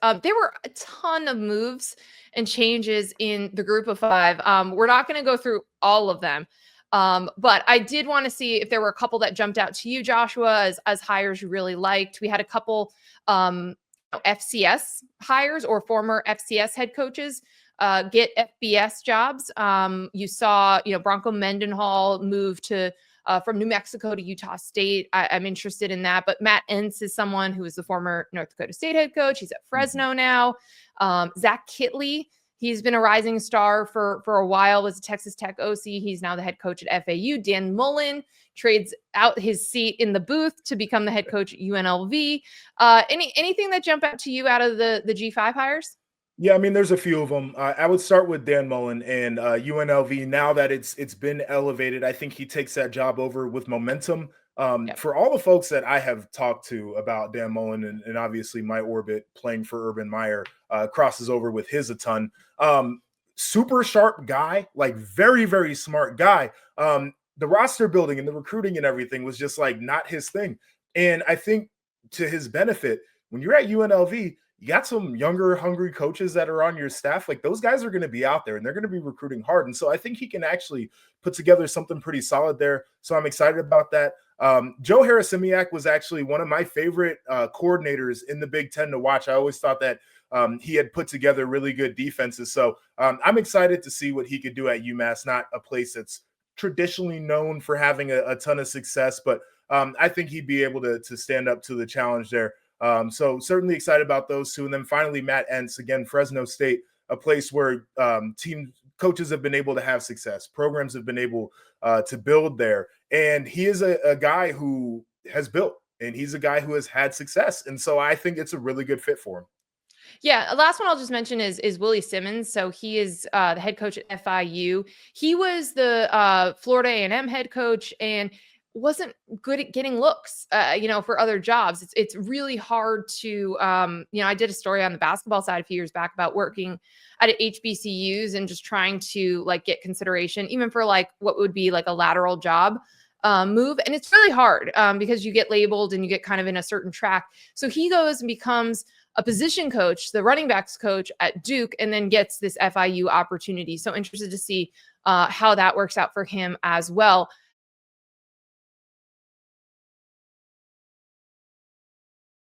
There were a ton of moves and changes in the group of 5. We're not going to go through all of them. But I did want to see if there were a couple that jumped out to you, Joshua, as hires you really liked. We had a couple FCS hires or former FCS head coaches get FBS jobs. You saw, Bronco Mendenhall move to from New Mexico to Utah State. I'm interested in that. But Matt Entz is someone who is the former North Dakota State head coach. He's at Fresno now. Zach Kitley, he's been a rising star for a while, was a Texas Tech OC. He's now the head coach at FAU. Dan Mullen trades out his seat in the booth to become the head coach at UNLV. Anything that jump out to you out of the G5 hires? Yeah, I mean, there's a few of them. I would start with Dan Mullen and UNLV. Now that it's been elevated, I think he takes that job over with momentum. Yep. For all the folks that I have talked to about Dan Mullen, and obviously my orbit playing for Urban Meyer crosses over with his a ton. Super sharp guy, like very, very smart guy. The roster building and the recruiting and everything was just like not his thing. And I think to his benefit, when you're at UNLV, you got some younger, hungry coaches that are on your staff. Like those guys are going to be out there and they're going to be recruiting hard. And so I think he can actually put together something pretty solid there. So I'm excited about that. Joe Harasimiak was actually one of my favorite coordinators in the Big Ten to watch. I always thought that he had put together really good defenses. So I'm excited to see what he could do at UMass, not a place that's traditionally known for having a ton of success, but I think he'd be able to stand up to the challenge there. So certainly excited about those two. And then finally, Matt Entz, again, Fresno State, a place where team coaches have been able to have success. Programs have been able to build there. And he is a guy who has built, and he's a guy who has had success. And so I think it's a really good fit for him. Yeah, last one I'll just mention is Willie Simmons. So he is the head coach at FIU. He was the Florida A&M head coach and wasn't good at getting looks, for other jobs. It's really hard to, I did a story on the basketball side a few years back about working at HBCUs and just trying to get consideration, even for what would be a lateral job move. And it's really hard because you get labeled and you get kind of in a certain track. So he goes and becomes a position coach, the running backs coach at Duke, and then gets this FIU opportunity. So interested to see how that works out for him as well.